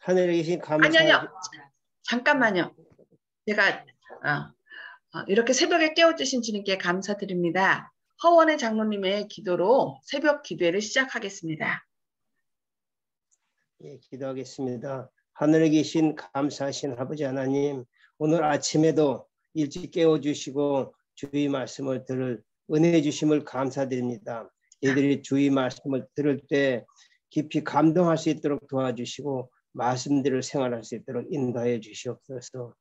하늘에 계신 아니요. 잠깐만요. 제가 이렇게 새벽에 깨워주신 주님께 감사드립니다. 허원의 장로님의 기도로 새벽 기도회를 시작하겠습니다. 예, 기도하겠습니다. 하늘에 계신 감사하신 아버지 하나님, 오늘 아침에도 일찍 깨워주시고 주의 말씀을 들을 은혜 주심을 감사드립니다. 저희들이 주의 말씀을 들을 때 깊이 감동할 수 있도록 도와주시고 말씀들을 생활할 수 있도록 인도하여 주시옵소서.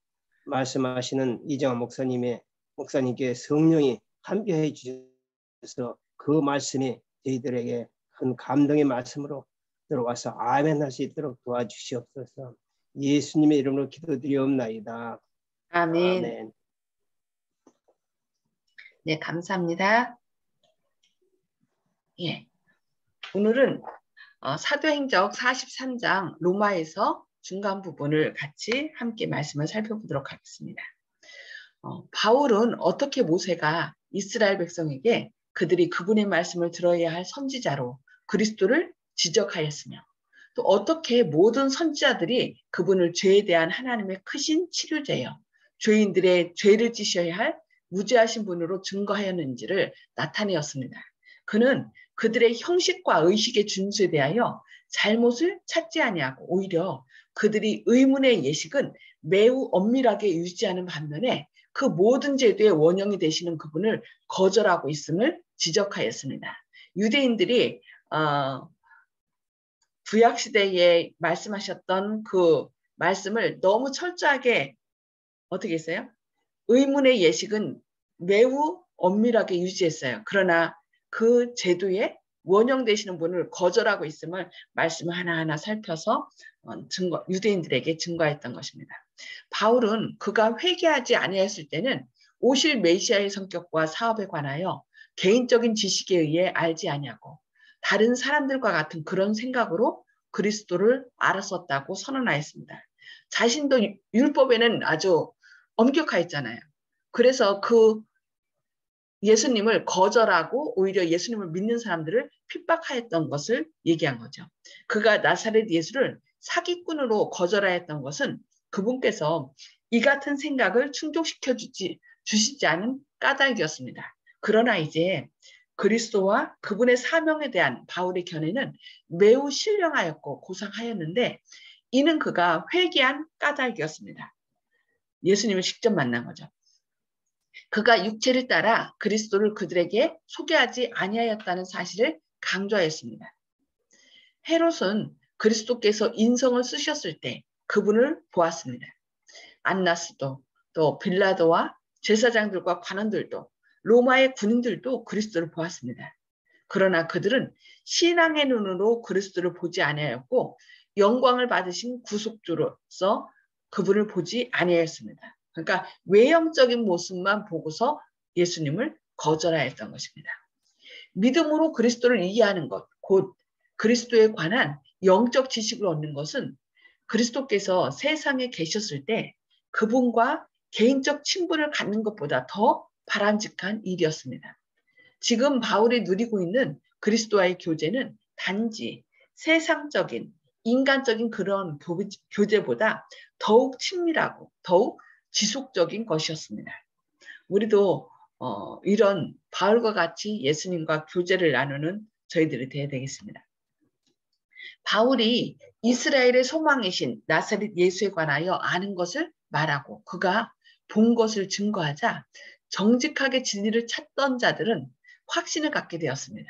말씀하시는 이정환 목사님께 성령이 함께해 주셔서 그 말씀이 저희들에게 큰 감동의 말씀으로 들어와서 아멘 할 수 있도록 도와주시옵소서. 예수님의 이름으로 기도드리옵나이다. 아멘. 아멘. 네, 감사합니다. 예, 오늘은 사도행적 43장 로마에서 중간 부분을 같이 함께 말씀을 살펴보도록 하겠습니다. 바울은 어떻게 모세가 이스라엘 백성에게 그들이 그분의 말씀을 들어야 할 선지자로 그리스도를 지적하였으며 또 어떻게 모든 선지자들이 그분을 죄에 대한 하나님의 크신 치료제여 죄인들의 죄를 지셔야 할 무죄하신 분으로 증거하였는지를 나타내었습니다. 그는 그들의 형식과 의식의 준수에 대하여 잘못을 찾지 아니하고 오히려 그들이 의문의 예식은 매우 엄밀하게 유지하는 반면에 그 모든 제도의 원형이 되시는 그분을 거절하고 있음을 지적하였습니다. 유대인들이 구약시대에 말씀하셨던 그 말씀을 너무 철저하게 어떻게 했어요? 의문의 예식은 매우 엄밀하게 유지했어요. 그러나 그 제도의 원형 되시는 분을 거절하고 있음을 말씀 하나하나 살펴서 유대인들에게 증거했던 것입니다. 바울은 그가 회개하지 아니했을 때는 오실 메시아의 성격과 사업에 관하여 개인적인 지식에 의해 알지 아니하고 다른 사람들과 같은 그런 생각으로 그리스도를 알았었다고 선언하였습니다. 자신도 율법에는 아주 엄격하였잖아요. 그래서 그 예수님을 거절하고 오히려 예수님을 믿는 사람들을 핍박하였던 것을 얘기한 거죠. 그가 나사렛 예수를 사기꾼으로 거절하였던 것은 그분께서 이 같은 생각을 충족시켜 주시지 않은 까닭이었습니다. 그러나 이제 그리스도와 그분의 사명에 대한 바울의 견해는 매우 신령하였고 고상하였는데 이는 그가 회개한 까닭이었습니다. 예수님을 직접 만난 거죠. 그가 육체를 따라 그리스도를 그들에게 소개하지 아니하였다는 사실을 강조하였습니다. 헤롯은 그리스도께서 인성을 쓰셨을 때 그분을 보았습니다. 안나스도 또 빌라도와 제사장들과 관원들도 로마의 군인들도 그리스도를 보았습니다. 그러나 그들은 신앙의 눈으로 그리스도를 보지 아니하였고 영광을 받으신 구속주로서 그분을 보지 아니하였습니다. 그러니까 외형적인 모습만 보고서 예수님을 거절하였던 것입니다. 믿음으로 그리스도를 이해하는 것, 곧 그리스도에 관한 영적 지식을 얻는 것은 그리스도께서 세상에 계셨을 때 그분과 개인적 친분을 갖는 것보다 더 바람직한 일이었습니다. 지금 바울이 누리고 있는 그리스도와의 교제는 단지 세상적인 인간적인 그런 교제보다 더욱 친밀하고 더욱 지속적인 것이었습니다. 우리도 이런 바울과 같이 예수님과 교제를 나누는 저희들이 되어야 되겠습니다. 바울이 이스라엘의 소망이신 나사렛 예수에 관하여 아는 것을 말하고 그가 본 것을 증거하자 정직하게 진리를 찾던 자들은 확신을 갖게 되었습니다.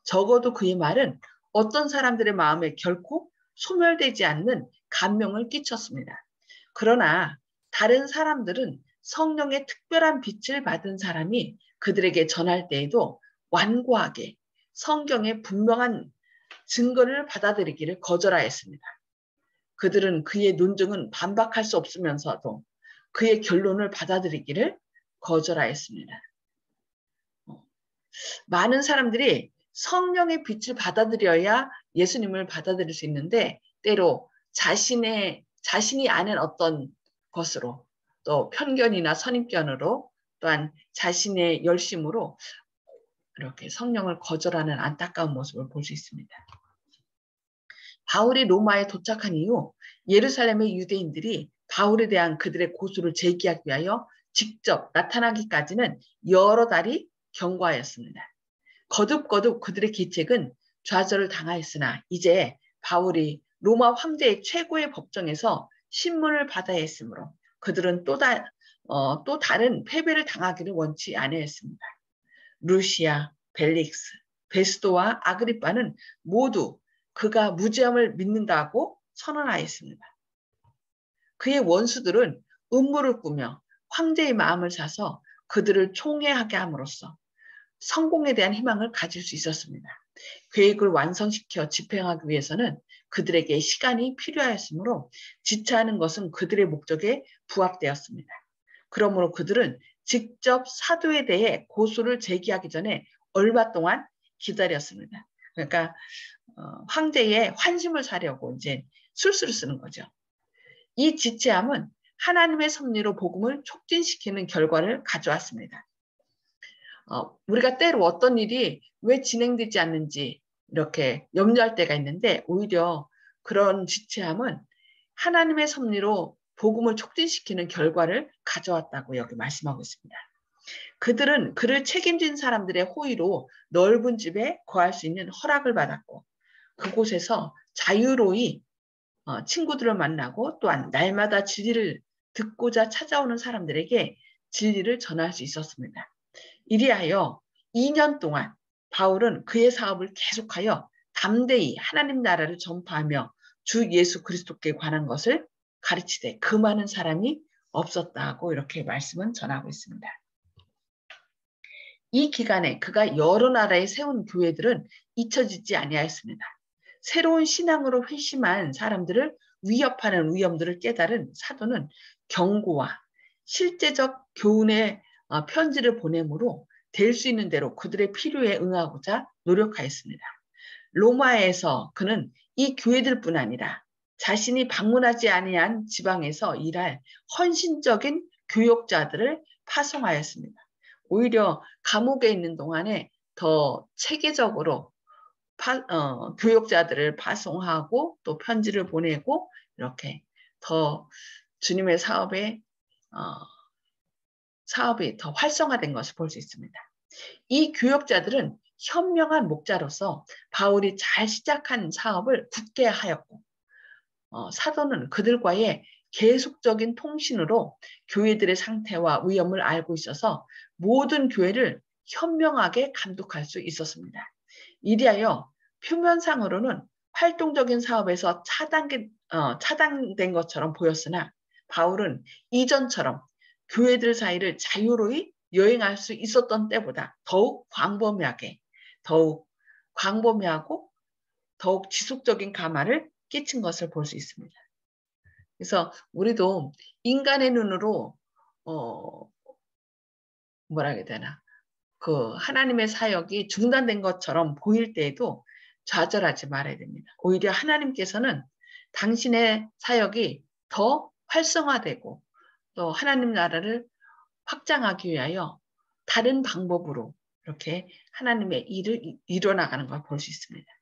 적어도 그의 말은 어떤 사람들의 마음에 결코 소멸되지 않는 감명을 끼쳤습니다. 그러나 다른 사람들은 성령의 특별한 빛을 받은 사람이 그들에게 전할 때에도 완고하게 성경의 분명한 증거를 받아들이기를 거절하였습니다. 그들은 그의 논증은 반박할 수 없으면서도 그의 결론을 받아들이기를 거절하였습니다. 많은 사람들이 성령의 빛을 받아들여야 예수님을 받아들일 수 있는데 때로 자신이 아는 어떤 것으로 또 편견이나 선입견으로 또한 자신의 열심으로 이렇게 성령을 거절하는 안타까운 모습을 볼 수 있습니다. 바울이 로마에 도착한 이후 예루살렘의 유대인들이 바울에 대한 그들의 고소를 제기하기 위하여 직접 나타나기까지는 여러 달이 경과하였습니다. 거듭거듭 그들의 계책은 좌절을 당하였으나 이제 바울이 로마 황제의 최고의 법정에서 신문을 받아야 했으므로 그들은 또 다른 패배를 당하기를 원치 아니했습니다. 루시아, 벨릭스, 베스도와 아그리빠는 모두 그가 무죄함을 믿는다고 선언하였습니다. 그의 원수들은 음모를 꾸며 황제의 마음을 사서 그들을 총애하게 함으로써 성공에 대한 희망을 가질 수 있었습니다. 계획을 완성시켜 집행하기 위해서는 그들에게 시간이 필요하였으므로 지체하는 것은 그들의 목적에 부합되었습니다. 그러므로 그들은 직접 사도에 대해 고소를 제기하기 전에 얼마 동안 기다렸습니다. 그러니까 황제의 환심을 사려고 이제 술수를 쓰는 거죠. 이 지체함은 하나님의 섭리로 복음을 촉진시키는 결과를 가져왔습니다. 우리가 때로 어떤 일이 왜 진행되지 않는지 이렇게 염려할 때가 있는데 오히려 그런 지체함은 하나님의 섭리로 복음을 촉진시키는 결과를 가져왔다고 여기 말씀하고 있습니다. 그들은 그를 책임진 사람들의 호의로 넓은 집에 거할 수 있는 허락을 받았고 그곳에서 자유로이 친구들을 만나고 또한 날마다 진리를 듣고자 찾아오는 사람들에게 진리를 전할 수 있었습니다. 이리하여 2년 동안 바울은 그의 사업을 계속하여 담대히 하나님 나라를 전파하며 주 예수 그리스도께 관한 것을 가르치되 그 많은 사람이 없었다고 이렇게 말씀은 전하고 있습니다. 이 기간에 그가 여러 나라에 세운 교회들은 잊혀지지 아니하였습니다. 새로운 신앙으로 회심한 사람들을 위협하는 위험들을 깨달은 사도는 경고와 실제적 교훈의 편지를 보내므로 될 수 있는 대로 그들의 필요에 응하고자 노력하였습니다. 로마에서 그는 이 교회들뿐 아니라 자신이 방문하지 아니한 지방에서 일할 헌신적인 교역자들을 파송하였습니다. 오히려 감옥에 있는 동안에 더 체계적으로 교역자들을 파송하고 또 편지를 보내고 이렇게 더 주님의 사업이 더 활성화된 것을 볼 수 있습니다. 이 교역자들은 현명한 목자로서 바울이 잘 시작한 사업을 굳게 하였고 사도는 그들과의 계속적인 통신으로 교회들의 상태와 위험을 알고 있어서 모든 교회를 현명하게 감독할 수 있었습니다. 이리하여 표면상으로는 활동적인 사업에서 차단된 것처럼 보였으나 바울은 이전처럼 교회들 사이를 자유로이 여행할 수 있었던 때보다 더욱 광범위하고 더욱 지속적인 감화를 끼친 것을 볼 수 있습니다. 그래서 우리도 인간의 눈으로 뭐라 해야 되나 그 하나님의 사역이 중단된 것처럼 보일 때에도 좌절하지 말아야 됩니다. 오히려 하나님께서는 당신의 사역이 더 활성화되고 또 하나님 나라를 확장하기 위하여 다른 방법으로 이렇게 하나님의 일을 이뤄나가는 걸 볼 수 있습니다.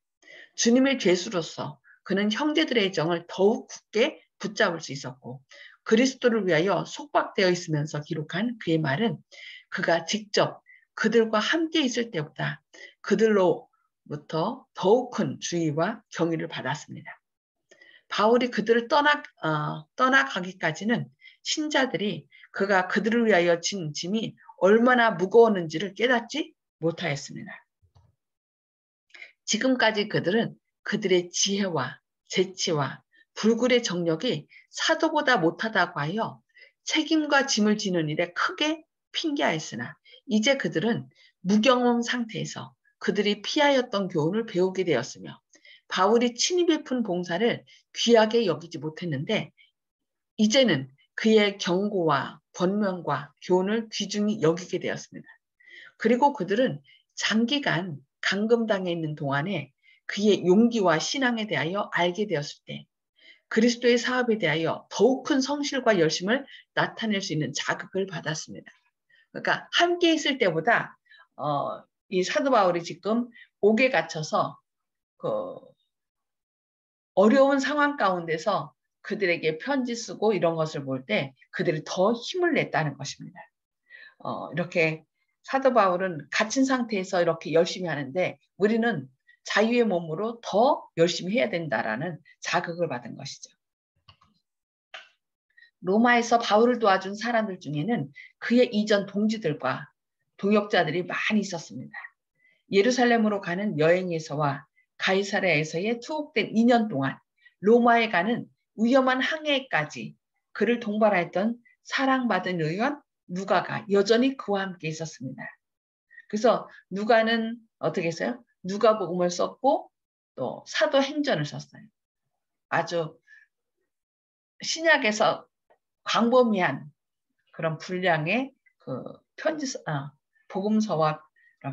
주님의 죄수로서 그는 형제들의 정을 더욱 굳게 붙잡을 수 있었고 그리스도를 위하여 속박되어 있으면서 기록한 그의 말은 그가 직접 그들과 함께 있을 때보다 그들로부터 더욱 큰 주의와 경의를 받았습니다. 바울이 그들을 떠나가기까지는 신자들이 그가 그들을 위하여 진 짐이 얼마나 무거웠는지를 깨닫지 못하였습니다. 지금까지 그들은 그들의 지혜와 재치와 불굴의 정력이 사도보다 못하다고 하여 책임과 짐을 지는 일에 크게 핑계하였으나 이제 그들은 무경험 상태에서 그들이 피하였던 교훈을 배우게 되었으며 바울이 친히 베푼 봉사를 귀하게 여기지 못했는데 이제는 그의 경고와 권면과 교훈을 귀중히 여기게 되었습니다. 그리고 그들은 장기간 감금당해 있는 동안에 그의 용기와 신앙에 대하여 알게 되었을 때 그리스도의 사업에 대하여 더욱 큰 성실과 열심을 나타낼 수 있는 자극을 받았습니다. 그러니까 함께 있을 때보다 이 사도 바울이 지금 옥에 갇혀서 어려운 상황 가운데서 그들에게 편지 쓰고 이런 것을 볼 때 그들이 더 힘을 냈다는 것입니다. 이렇게 사도 바울은 갇힌 상태에서 이렇게 열심히 하는데 우리는 자유의 몸으로 더 열심히 해야 된다라는 자극을 받은 것이죠. 로마에서 바울을 도와준 사람들 중에는 그의 이전 동지들과 동역자들이 많이 있었습니다. 예루살렘으로 가는 여행에서와 가이사랴에서의 투옥된 2년 동안 로마에 가는 위험한 항해까지 그를 동반했던 사랑받은 의원 누가가 여전히 그와 함께 있었습니다. 그래서 누가는 어떻게 했어요? 누가복음을 썼고 또 사도행전을 썼어요. 아주 신약에서 광범위한 그런 분량의 그 복음서와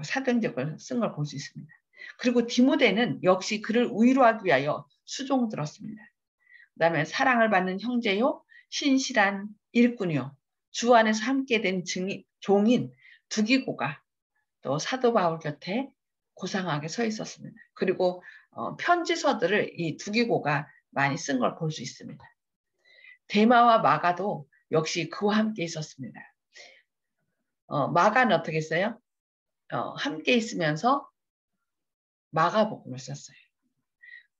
사도행전을 쓴 걸 볼 수 있습니다. 그리고 디모데는 역시 그를 위로하기 위하여 수종 들었습니다. 그 다음에 사랑을 받는 형제요, 신실한 일꾼이요, 주 안에서 함께 된 종인 두기고가 또 사도 바울 곁에 고상하게 서 있었습니다. 그리고 편지서들을 이 두기고가 많이 쓴 걸 볼 수 있습니다. 데마와 마가도 역시 그와 함께 있었습니다. 마가는 어떻게 했어요? 함께 있으면서 마가복음을 썼어요.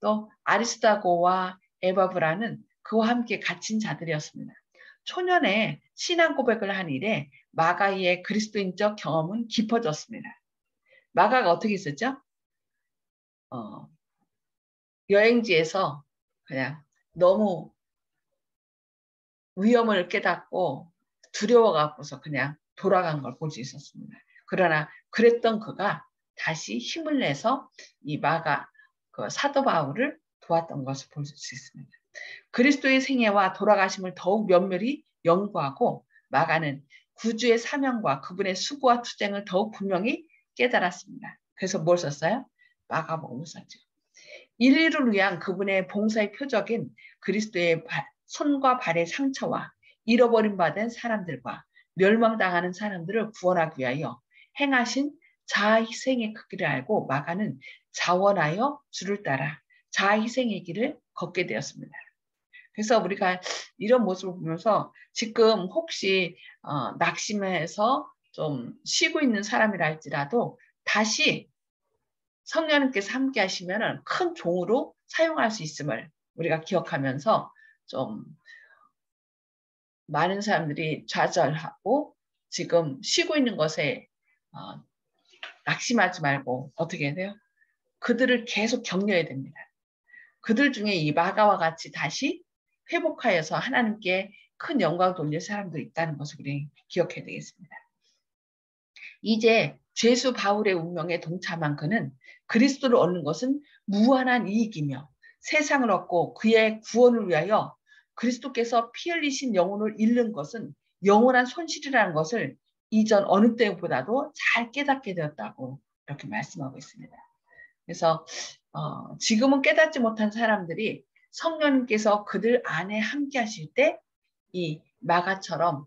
또 아리스다고와 에바브라는 그와 함께 갇힌 자들이었습니다. 초년에 신앙 고백을 한 이래 마가의 그리스도인적 경험은 깊어졌습니다. 마가가 어떻게 있었죠? 여행지에서 그냥 너무 위험을 깨닫고 두려워갖고서 그냥 돌아간 걸 볼 수 있었습니다. 그러나 그랬던 그가 다시 힘을 내서 이 마가 그 사도 바울을 도왔던 것을 볼 수 있습니다. 그리스도의 생애와 돌아가심을 더욱 면밀히 연구하고 마가는 구주의 사명과 그분의 수고와 투쟁을 더욱 분명히 깨달았습니다. 그래서 뭘 썼어요? 마가복음을 썼죠. 인류를 위한 그분의 봉사의 표적인 그리스도의 손과 발의 상처와 잃어버림 받은 사람들과 멸망당하는 사람들을 구원하기 위하여 행하신 자아희생의 크기를 알고 마가는 자원하여 주를 따라 자아희생의 길을 걷게 되었습니다. 그래서 우리가 이런 모습을 보면서 지금 혹시 낙심해서 좀 쉬고 있는 사람이라 할지라도 다시 성령님께서 함께 하시면 큰 종으로 사용할 수 있음을 우리가 기억하면서 좀 많은 사람들이 좌절하고 지금 쉬고 있는 것에 낙심하지 말고 어떻게 해야 돼요? 그들을 계속 격려해야 됩니다. 그들 중에 이 마가와 같이 다시 회복하여서 하나님께 큰 영광을 돌릴 사람도 있다는 것을 우리 기억해야 되겠습니다. 이제 죄수 바울의 운명에 동참한 그는 그리스도를 얻는 것은 무한한 이익이며 세상을 얻고 그의 구원을 위하여 그리스도께서 피 흘리신 영혼을 잃는 것은 영원한 손실이라는 것을 이전 어느 때보다도 잘 깨닫게 되었다고 이렇게 말씀하고 있습니다. 그래서 지금은 깨닫지 못한 사람들이 성령님께서 그들 안에 함께 하실 때 이 마가처럼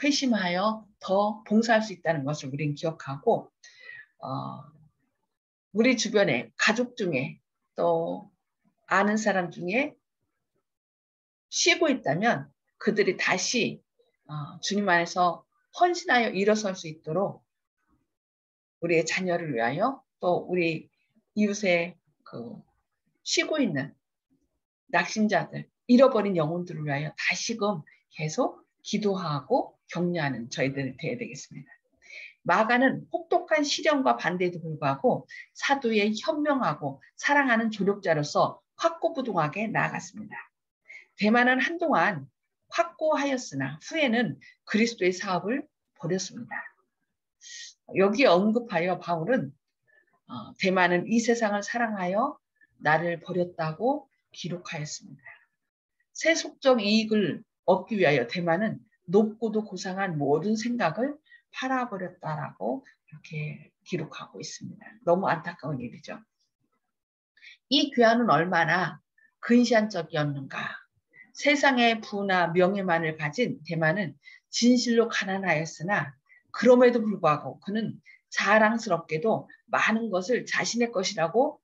회심하여 더 봉사할 수 있다는 것을 우리는 기억하고 우리 주변에 가족 중에 또 아는 사람 중에 쉬고 있다면 그들이 다시 주님 안에서 헌신하여 일어설 수 있도록 우리의 자녀를 위하여 또 우리 이웃의 그 쉬고 있는 낙심자들, 잃어버린 영혼들을 위하여 다시금 계속 기도하고 격려하는 저희들이 되어야 되겠습니다. 마가는 혹독한 시련과 반대에도 불구하고 사도의 현명하고 사랑하는 조력자로서 확고부동하게 나아갔습니다. 데마는 한동안 확고하였으나 후에는 그리스도의 사업을 버렸습니다. 여기에 언급하여 바울은 데마는 이 세상을 사랑하여 나를 버렸다고 기록하였습니다. 세속적 이익을 얻기 위하여 데마는 높고도 고상한 모든 생각을 팔아버렸다라고 이렇게 기록하고 있습니다. 너무 안타까운 일이죠. 이 귀환은 얼마나 근시안적이었는가. 세상의 부나 명예만을 가진 데마는 진실로 가난하였으나 그럼에도 불구하고 그는 자랑스럽게도 많은 것을 자신의 것이라고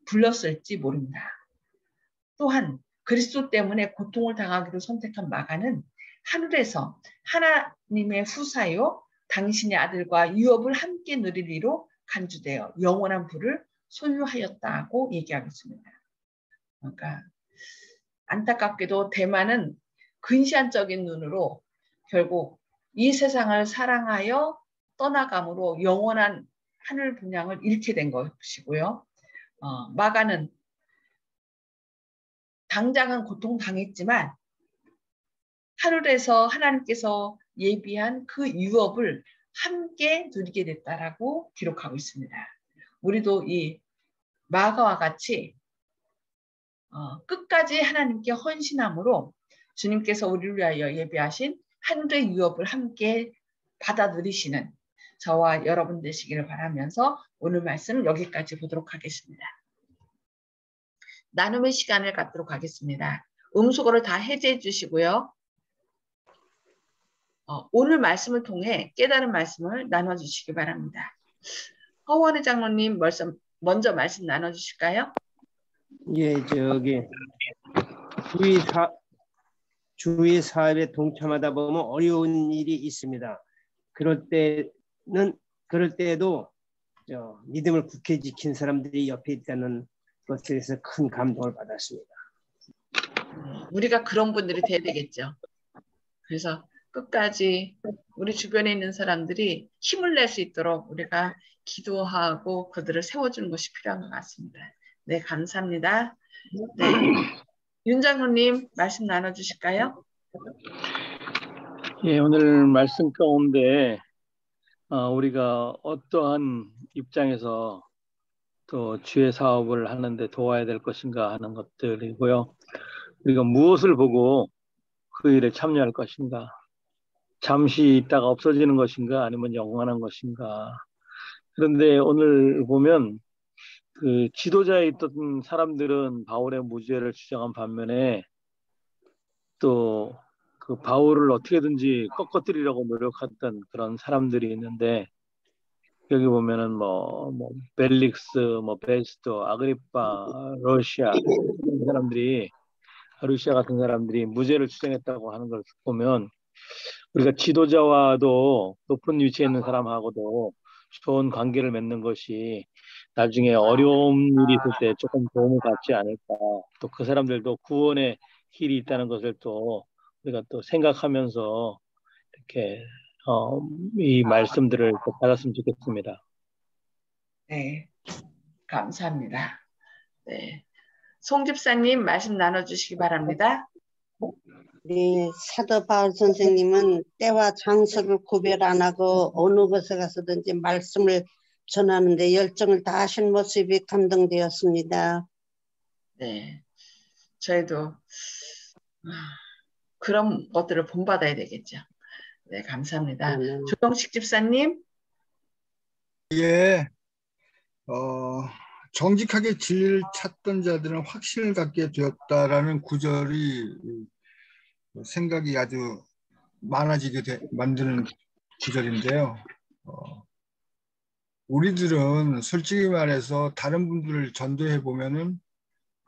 불렀을지 모릅니다. 또한 그리스도 때문에 고통을 당하기로 선택한 마가는 하늘에서 하나님의 후사요 당신의 아들과 유업을 함께 누리리로 간주되어 영원한 부를 소유하였다고 얘기하겠습니다. 그러니까 안타깝게도 대만은 근시안적인 눈으로 결국 이 세상을 사랑하여 떠나감으로 영원한 하늘 분양을 잃게 된 것이고요. 마가는 당장은 고통당했지만 하늘에서 하나님께서 예비한 그 유업을 함께 누리게 됐다라고 기록하고 있습니다. 우리도 이 마가와 같이 끝까지 하나님께 헌신함으로 주님께서 우리를 위하여 예비하신 하늘의 유업을 함께 받아 누리시는 저와 여러분 되시기를 바라면서 오늘 말씀 여기까지 보도록 하겠습니다. 나눔의 시간을 갖도록 하겠습니다. 음소거를 다 해제해 주시고요. 오늘 말씀을 통해 깨달은 말씀을 나눠주시기 바랍니다. 허원의 장로님 먼저 말씀 나눠주실까요? 예, 주의 사업에 동참하다 보면 어려운 일이 있습니다. 그럴 때에도 믿음을 굳게 지킨 사람들이 옆에 있다는 것에 대해서 큰 감동을 받았습니다. 우리가 그런 분들이 돼야 되겠죠. 그래서 끝까지 우리 주변에 있는 사람들이 힘을 낼 수 있도록 우리가 기도하고 그들을 세워주는 것이 필요한 것 같습니다. 네, 감사합니다. 네, 윤 장로님 말씀 나눠주실까요? 예, 오늘 말씀 가운데 우리가 어떠한 입장에서 또 주의 사업을 하는데 도와야 될 것인가 하는 것들이고요. 우리가 무엇을 보고 그 일에 참여할 것인가, 잠시 있다가 없어지는 것인가 아니면 영원한 것인가. 그런데 오늘 보면 그 지도자에 있던 사람들은 바울의 무죄를 주장한 반면에 또 그 바울을 어떻게든지 꺾어뜨리려고 노력했던 그런 사람들이 있는데, 여기 보면은 벨릭스, 베스토, 아그리파, 러시아 같은 사람들이 무죄를 주장했다고 하는 걸 보면 우리가 지도자와도 높은 위치에 있는 사람하고도 좋은 관계를 맺는 것이 나중에 어려운 일이 있을 때 조금 도움을 받지 않을까. 또 그 사람들도 구원의 길이 있다는 것을 또 우리가 또 생각하면서 이렇게 이 말씀들을 꼭 받았으면 좋겠습니다. 네, 감사합니다. 네, 송 집사님 말씀 나눠주시기 바랍니다. 네, 사도 바울 선생님은 때와 장소를 구별 안 하고 어느 곳에 가서든지 말씀을 전하는데 열정을 다하신 모습이 감동되었습니다. 네, 저희도 그런 것들을 본받아야 되겠죠. 네, 감사합니다. 조동식 집사님. 예, 정직하게 진리를 찾던 자들은 확신을 갖게 되었다라는 구절이 생각이 아주 많아지게 만드는 구절인데요. 우리들은 솔직히 말해서 다른 분들을 전도해 보면은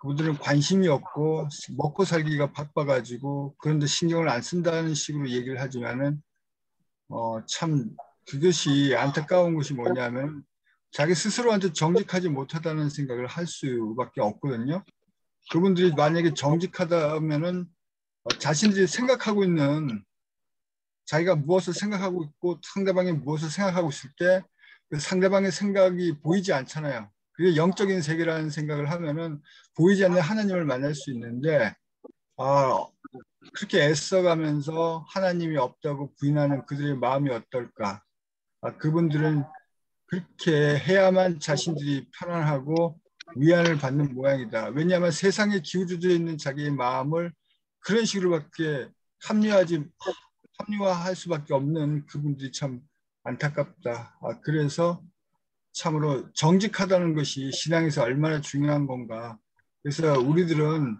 그분들은 관심이 없고 먹고 살기가 바빠가지고 그런데 신경을 안 쓴다는 식으로 얘기를 하지만은 참 그것이 안타까운 것이 뭐냐면 자기 스스로한테 정직하지 못하다는 생각을 할 수밖에 없거든요. 그분들이 만약에 정직하다면은 자신들이 생각하고 있는, 자기가 무엇을 생각하고 있고 상대방이 무엇을 생각하고 있을 때 그 상대방의 생각이 보이지 않잖아요. 그게 영적인 세계라는 생각을 하면은 보이지 않는 하나님을 만날 수 있는데, 그렇게 애써가면서 하나님이 없다고 부인하는 그들의 마음이 어떨까. 그분들은 그렇게 해야만 자신들이 편안하고 위안을 받는 모양이다. 왜냐하면 세상에 기울어져 있는 자기의 마음을 그런 식으로밖에 합리화할 수밖에 없는 그분들이 참 안타깝다. 그래서 참으로 정직하다는 것이 신앙에서 얼마나 중요한 건가. 그래서 우리들은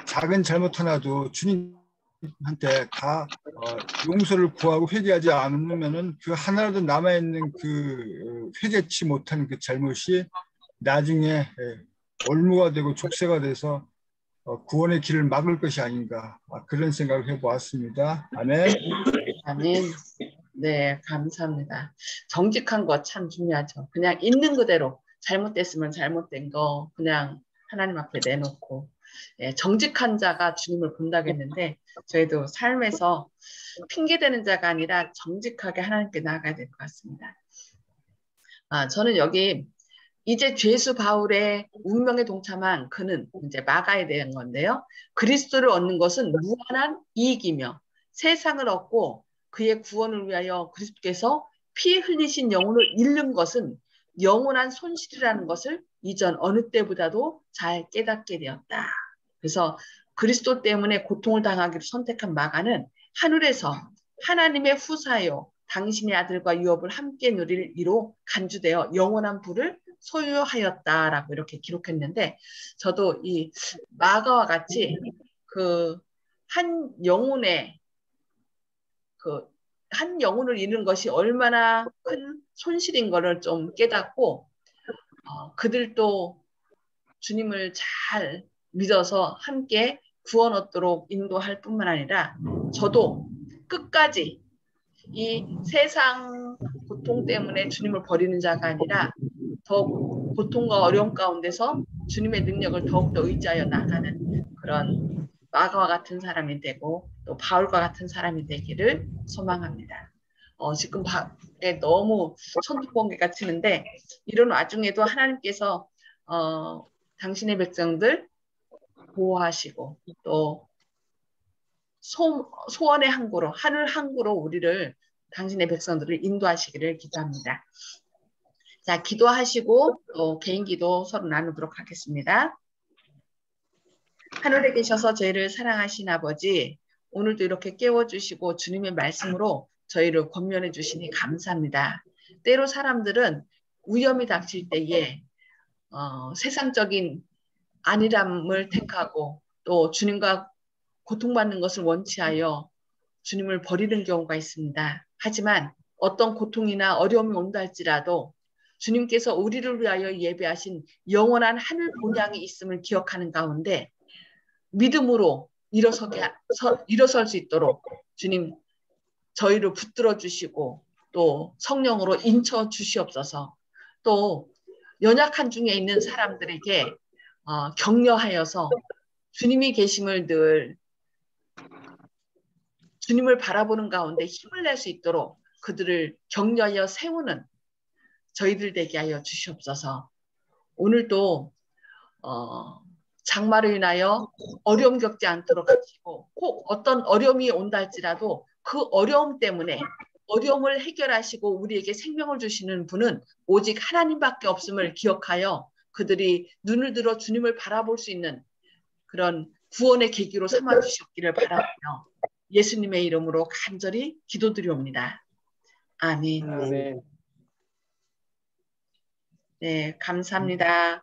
작은 잘못 하나도 주님한테 다 용서를 구하고 회개하지 않으면은 그 하나라도 남아있는 그 회개치 못한 그 잘못이 나중에 올무가 되고 족쇄가 돼서 구원의 길을 막을 것이 아닌가 그런 생각을 해보았습니다. 아멘. 아멘. 네, 감사합니다. 정직한 거 참 중요하죠. 그냥 있는 그대로 잘못됐으면 잘못된 거 그냥 하나님 앞에 내놓고 정직한 자가 주님을 본다겠는데 저희도 삶에서 핑계대는 자가 아니라 정직하게 하나님께 나아가야 될 것 같습니다. 저는 여기 이제 죄수 바울의 운명에 동참한 그는 이제 마가에 대한 건데요. 그리스도를 얻는 것은 무한한 이익이며 세상을 얻고 그의 구원을 위하여 그리스도께서 피 흘리신 영혼을 잃는 것은 영원한 손실이라는 것을 이전 어느 때보다도 잘 깨닫게 되었다. 그래서 그리스도 때문에 고통을 당하기로 선택한 마가는 하늘에서 하나님의 후사요 당신의 아들과 유업을 함께 누릴 이로 간주되어 영원한 부를 소유하였다라고 이렇게 기록했는데 저도 이 마가와 같이 그 한 영혼의 한 영혼을 잃는 것이 얼마나 큰 손실인 것을 좀 깨닫고 그들도 주님을 잘 믿어서 함께 구원 얻도록 인도할 뿐만 아니라 저도 끝까지 이 세상 고통 때문에 주님을 버리는 자가 아니라 더 고통과 어려움 가운데서 주님의 능력을 더욱더 의지하여 나가는 그런 마가와 같은 사람이 되고 또 바울과 같은 사람이 되기를 소망합니다. 지금 밖에 너무 천둥번개가 치는데 이런 와중에도 하나님께서 당신의 백성들 보호하시고 또 소원의 항구로 하늘 항구로 우리를 당신의 백성들을 인도하시기를 기도합니다. 자, 기도하시고 또 개인 기도 서로 나누도록 하겠습니다. 하늘에 계셔서 저희를 사랑하신 아버지, 오늘도 이렇게 깨워주시고 주님의 말씀으로 저희를 권면해 주시니 감사합니다. 때로 사람들은 위험이 닥칠 때에 세상적인 안일함을 택하고 또 주님과 고통받는 것을 원치하여 주님을 버리는 경우가 있습니다. 하지만 어떤 고통이나 어려움이 온다 할지라도 주님께서 우리를 위하여 예배하신 영원한 하늘 본향이 있음을 기억하는 가운데 믿음으로 일어설 수 있도록 주님 저희를 붙들어 주시고 또 성령으로 인쳐 주시옵소서. 또 연약한 중에 있는 사람들에게 격려하여서 주님이 계심을 늘 주님을 바라보는 가운데 힘을 낼 수 있도록 그들을 격려하여 세우는 저희들 되게 하여 주시옵소서. 오늘도 장마로 인하여 어려움 겪지 않도록 하시고 꼭 어떤 어려움이 온다 할지라도 그 어려움 때문에 어려움을 해결하시고 우리에게 생명을 주시는 분은 오직 하나님밖에 없음을 기억하여 그들이 눈을 들어 주님을 바라볼 수 있는 그런 구원의 계기로 삼아 주셨기를 바라며 예수님의 이름으로 간절히 기도드리옵니다. 아멘. 아멘. 네, 감사합니다.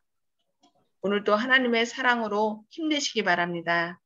오늘도 하나님의 사랑으로 힘내시기 바랍니다.